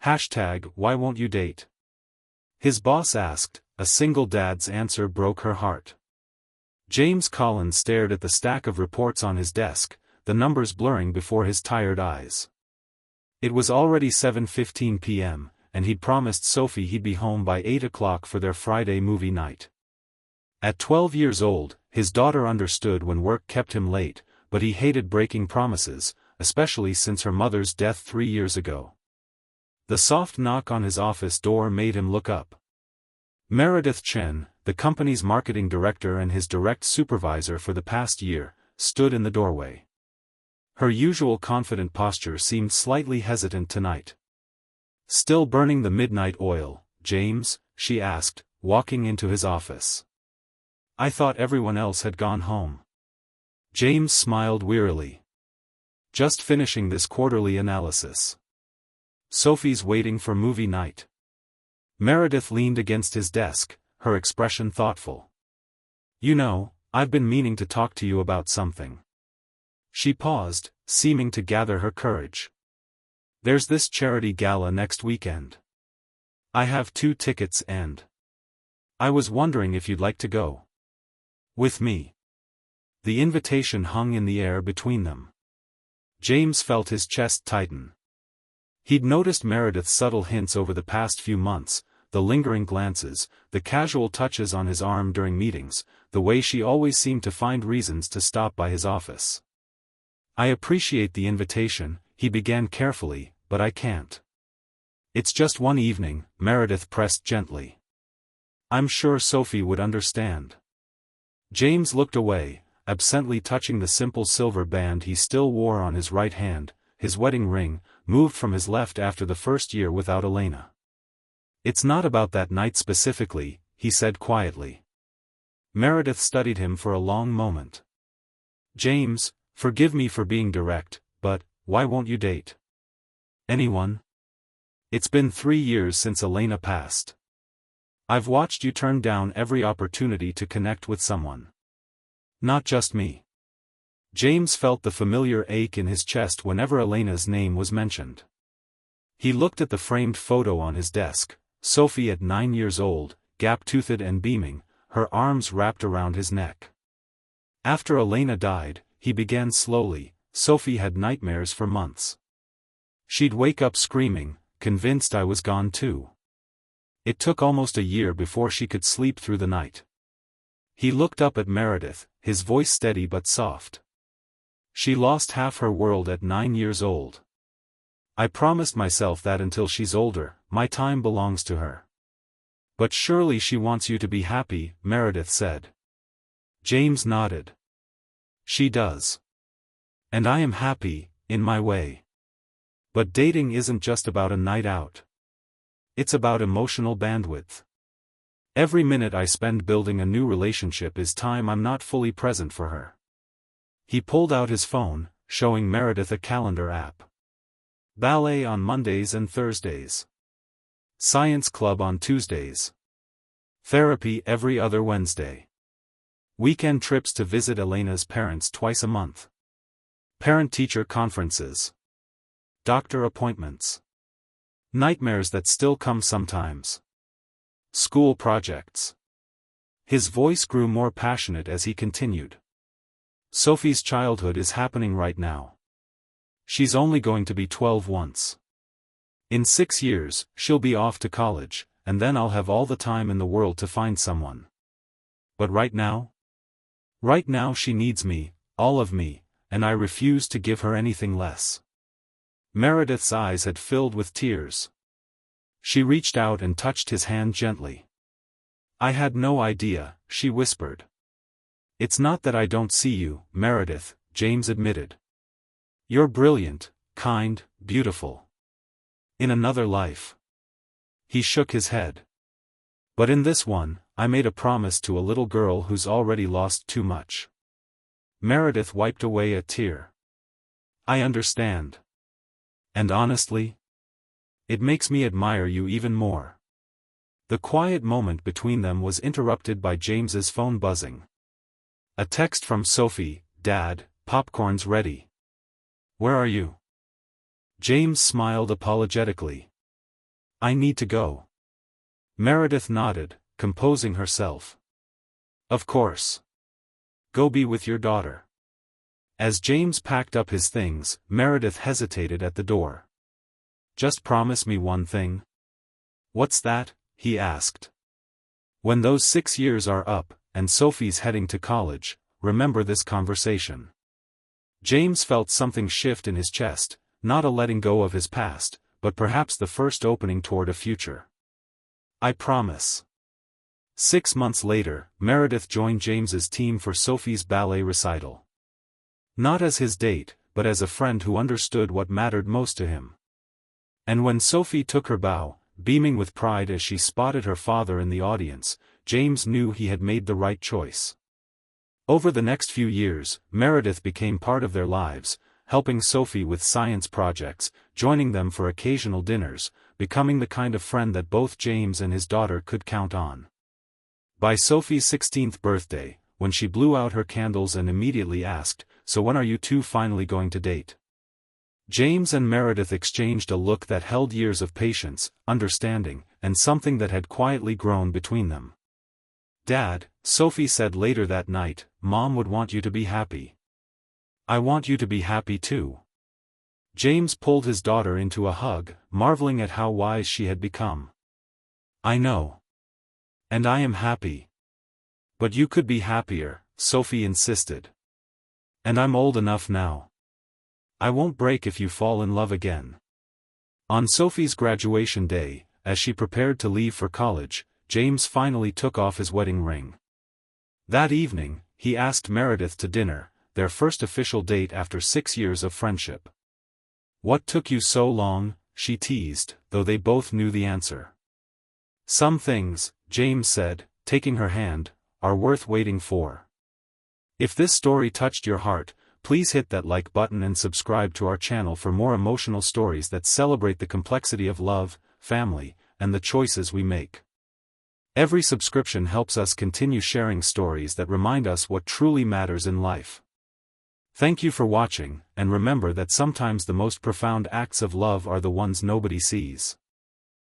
Why won't you date? His boss asked. A single dad's answer broke her heart. James Collins stared at the stack of reports on his desk, the numbers blurring before his tired eyes. It was already 7:15 p.m., and he'd promised Sophie he'd be home by 8 o'clock for their Friday movie night. At 12 years old, his daughter understood when work kept him late, but he hated breaking promises, especially since her mother's death 3 years ago. The soft knock on his office door made him look up. Meredith Chen, the company's marketing director and his direct supervisor for the past year, stood in the doorway. Her usual confident posture seemed slightly hesitant tonight. "Still burning the midnight oil, James?" she asked, walking into his office. "I thought everyone else had gone home." James smiled wearily. "Just finishing this quarterly analysis. Sophie's waiting for movie night." Meredith leaned against his desk, her expression thoughtful. "You know, I've been meaning to talk to you about something." She paused, seeming to gather her courage. "There's this charity gala next weekend. I have 2 tickets and I was wondering if you'd like to go with me." The invitation hung in the air between them. James felt his chest tighten. He'd noticed Meredith's subtle hints over the past few months, the lingering glances, the casual touches on his arm during meetings, the way she always seemed to find reasons to stop by his office. "I appreciate the invitation," he began carefully, "but I can't." "It's just one evening," Meredith pressed gently. "I'm sure Sophie would understand." James looked away, absently touching the simple silver band he still wore on his right hand, his wedding ring, moved from his left after the first year without Elena. "It's not about that night specifically," he said quietly. Meredith studied him for a long moment. "James, forgive me for being direct, but why won't you date anyone? It's been 3 years since Elena passed. I've watched you turn down every opportunity to connect with someone. Not just me." James felt the familiar ache in his chest whenever Elena's name was mentioned. He looked at the framed photo on his desk, Sophie at 9 years old, gap-toothed and beaming, her arms wrapped around his neck. After Elena died, he began slowly, Sophie had nightmares for months. She'd wake up screaming, convinced I was gone too. It took almost a year before she could sleep through the night. He looked up at Meredith, his voice steady but soft. "She lost half her world at 9 years old. I promised myself that until she's older, my time belongs to her." "But surely she wants you to be happy," Meredith said. James nodded. "She does. And I am happy, in my way. But dating isn't just about a night out. It's about emotional bandwidth. Every minute I spend building a new relationship is time I'm not fully present for her." He pulled out his phone, showing Meredith a calendar app. Ballet on Mondays and Thursdays. Science club on Tuesdays. Therapy every other Wednesday. Weekend trips to visit Elena's parents twice a month. Parent-teacher conferences. Doctor appointments. Nightmares that still come sometimes. School projects. His voice grew more passionate as he continued. "Sophie's childhood is happening right now. She's only going to be 12 once. In 6 years, she'll be off to college, and then I'll have all the time in the world to find someone. But right now? Right now she needs me, all of me, and I refuse to give her anything less." Meredith's eyes had filled with tears. She reached out and touched his hand gently. "I had no idea," she whispered. "It's not that I don't see you, Meredith," James admitted. "You're brilliant, kind, beautiful. In another life." He shook his head. "But in this one, I made a promise to a little girl who's already lost too much." Meredith wiped away a tear. "I understand. And honestly, it makes me admire you even more." The quiet moment between them was interrupted by James's phone buzzing. A text from Sophie, "Dad, popcorn's ready. Where are you?" James smiled apologetically. I need to go. Meredith nodded, composing herself. Of course. Go be with your daughter. As James packed up his things, Meredith hesitated at the door. Just promise me one thing. What's that? He asked. When those 6 years are up, and Sophie's heading to college, remember this conversation. James felt something shift in his chest, not a letting go of his past, but perhaps the first opening toward a future. I promise. 6 months later, Meredith joined James's team for Sophie's ballet recital. Not as his date, but as a friend who understood what mattered most to him. And when Sophie took her bow, beaming with pride as she spotted her father in the audience, James knew he had made the right choice. Over the next few years, Meredith became part of their lives, helping Sophie with science projects, joining them for occasional dinners, becoming the kind of friend that both James and his daughter could count on. By Sophie's 16th birthday, when she blew out her candles and immediately asked, "So when are you two finally going to date?" James and Meredith exchanged a look that held years of patience, understanding, and something that had quietly grown between them. "Dad," Sophie said later that night, "Mom would want you to be happy. I want you to be happy too." James pulled his daughter into a hug, marveling at how wise she had become. "I know. And I am happy. But you could be happier," Sophie insisted. "And I'm old enough now. I won't break if you fall in love again." On Sophie's graduation day, as she prepared to leave for college, James finally took off his wedding ring. That evening, he asked Meredith to dinner, their first official date after 6 years of friendship. "What took you so long?" she teased, though they both knew the answer. "Some things," James said, taking her hand, "are worth waiting for." If this story touched your heart, please hit that like button and subscribe to our channel for more emotional stories that celebrate the complexity of love, family, and the choices we make. Every subscription helps us continue sharing stories that remind us what truly matters in life. Thank you for watching, and remember that sometimes the most profound acts of love are the ones nobody sees.